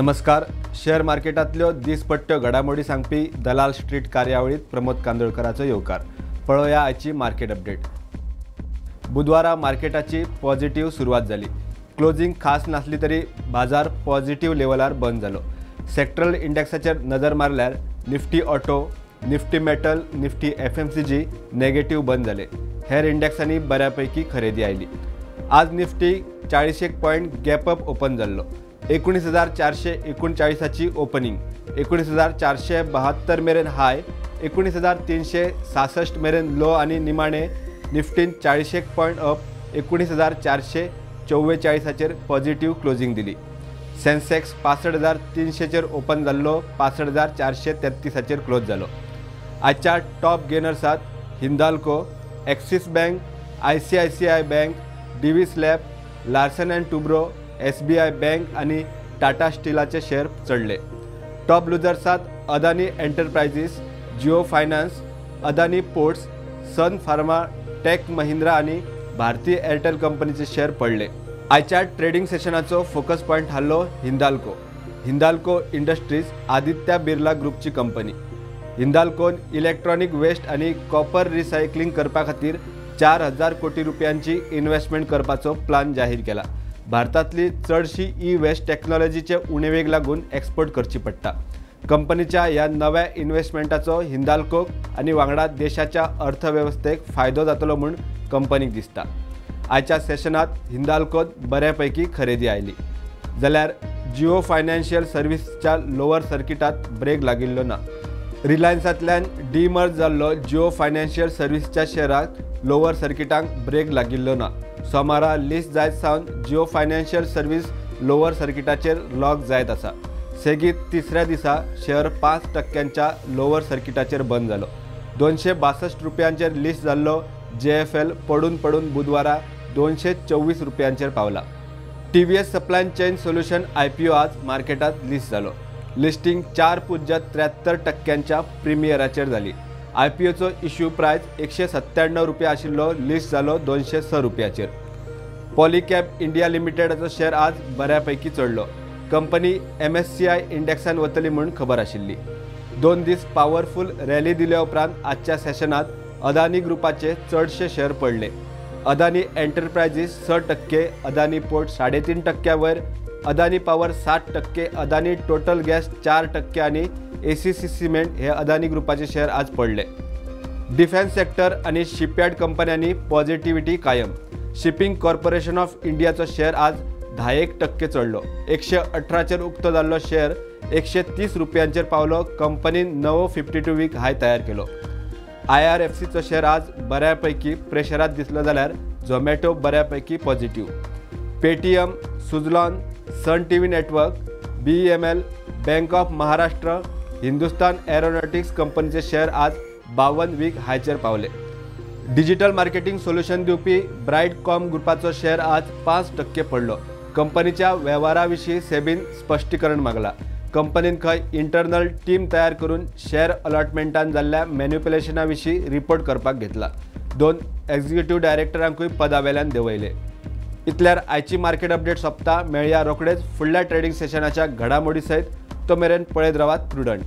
नमस्कार. शेअर मार्केटातल्यो दिसपट्ट्यो घडामोडी सांगपी दलाल स्ट्रीट कार्यावळीत प्रमोद कांदोळकराचो येवकार. पळोवया आयची मार्केट अपडेट. बुधवारा मार्केटाची पॉझिटिव्ह सुरुवात झाली. क्लोजिंग खास नसली तरी बाजार पॉझिटिव्ह लेवलार बंद जालो. सेक्टरल इंडेक्साचेर नजर मारल्यार Nifty auto, Nifty metal, Nifty FMCG negative बंद झाले. हेर इंडेक्सांनी बऱ्यापैकी खरेदी आयली. आज Nifty 40 point gap up open जाल्लो. 19,439ची ओपनिंग, 19,472 मेरेन हाय, 19,366 मेरेन लो आणि निमाणे निफ्टीन 40 पॉइंट अप 19,444चेर पॉझिटिव्ह क्लोजिंग दिली. सेन्सेक्स 65,300चेर ओपन जाल्लो, 65,433चेर क्लोज जालो. आजच्या टॉप गेनर्सात Hindalco, Axis bank, ICICI bank, DV slab, Larsen and Toubro, SBI bank आणि टाटा स्टीलाचे शेअर चढले. टॉप लुजर्सात Adani enterprises, Jio finance, Adani ports, Sun Pharma, tech Mahindra आणि भारतीय एअरटेल कंपनीचे शेअर पडले. आजच्या ट्रेडिंग सेशनाचो फोकस पॉइंट हाल्लो हिंदाल्को इंडस्ट्रीज, आदित्य बिर्ला ग्रुपची कंपनी. हिंदाल्कोन इलेक्ट्रॉनिक वेस्ट आणि कॉपर रिसायकलिंग करपा खातीर 4,000 कोटी रुपयांची इन्व्हेस्टमेंट करपाचो प्लान जाहीर केला. भारतातली चडशी वेस्ट टेक्नॉलॉजीचे उणेवेक लागून एक्सपोर्ट करची पडटा. कंपनीच्या ह्या नव्या इन्व्हेस्टमेंटाचो हिंदाल्कोक आणि वांगडा देशाच्या अर्थव्यवस्थेक फायदो जातलो म्हूण कंपनीक दिसता. आजच्या सेशनात हिंदाल्कोत बऱ्यापैकी खरेदी आयली. जाल्यार जिओ फायनान्शियल सर्व्हिसच्या लोअर सर्किटात ब्रेक लागिल्लो ना. रिलायन्सांतल्यान डीमर्ज जाल्लो जिओ फायनान्शियल सर्व्हिसच्या शेअराक लोअर सर्किटांक ब्रेक लागिल्लो ना. सोमारा लिस्ट जायत सावन जिओ फायनान्शियल सर्व्हिस लोअर सर्किटाचेर लॉक जायत आसा. सेगीत तिसऱ्या दिसा शेअर 5% लोअर सर्किटाचेर बंद जालो. 262 रुपयांचेर लिस्ट जाल्लो JFL पडून बुधवारा 224 रुपयांचेर पावला. TVS supply chain solution IPO आज मार्केटात लिस्ट जालो. लिस्टिंग 4.73% प्रिमियराचेर जाली. IPOचो इश्यू प्रायस 197 रुपया आशिल्लो, लिस्ट जालो 206 रुपयाचेर. पॉलिकॅब इंडिया लिमिटेडाचो शेअर आज बऱ्यापैकी चढलो. कंपनी MSCI इंडेक्सान वतली म्हूण खबर आशिल्ली. 2 दीस पॉवरफुल रॅली दिल्या उपरांत आजच्या सेशनात अदानी ग्रुपाचे चडशे शेअर पडले. अदानी एंटरप्राइजेस 6%, अदानी पोर्ट 3.5% वयर, Adani power 7%, Adani total gas 4% आणि ACC सिमेंट हे अदानी ग्रुपाचे शेअर आज पडले. डिफेन्स सेक्टर आणि शिपयार्ड कंपन्यांनी पॉझिटिव्हिटी कायम. शिपिंग कॉर्पोरेशन ऑफ इंडियाचो शेअर आज 10% चढलो. 118चेर उक्तो जाल्लो शेअर 130 रुपयांचेर पावलो. कंपनीन नवो 52 वीक हाय तयार केलो. IRFCचो शेअर आज बऱ्यापैकी प्रेशरात दिसलो जाल्यार झोमॅटो बऱ्यापैकी positive. Paytm, Suzlon, Sun TV network, BEML, bank of Maharashtra, Hindustan aeronautics company share आज 52 वीक हायचेर पावले. डिजिटल मार्केटिंग सोल्युशन दिवपी ब्राइटकॉम ग्रुपाचो शेअर आज 5% पडलो. कंपनीच्या व्यवहाराविशीं सेबीन स्पश्टीकरण मागला. कंपनीन खंय इंटरनल टीम तयार करून शेअर अलॉटमेंटान जाल्ल्या मॅन्युप्युलेशना विशीं रिपोर्ट करपाक घेतला. 2 एक्झिक्युटिव्ह डायरेक्टरांकूय पदावेल्यान देंवयले. इतल्यार आयची मार्केट अपडेट सोंपता. मेळया रोखडेच फुडल्या ट्रेडिंग सेशनाच्या घडामोडी सयत. तो मेरेन पळयत रावात प्रुडंट.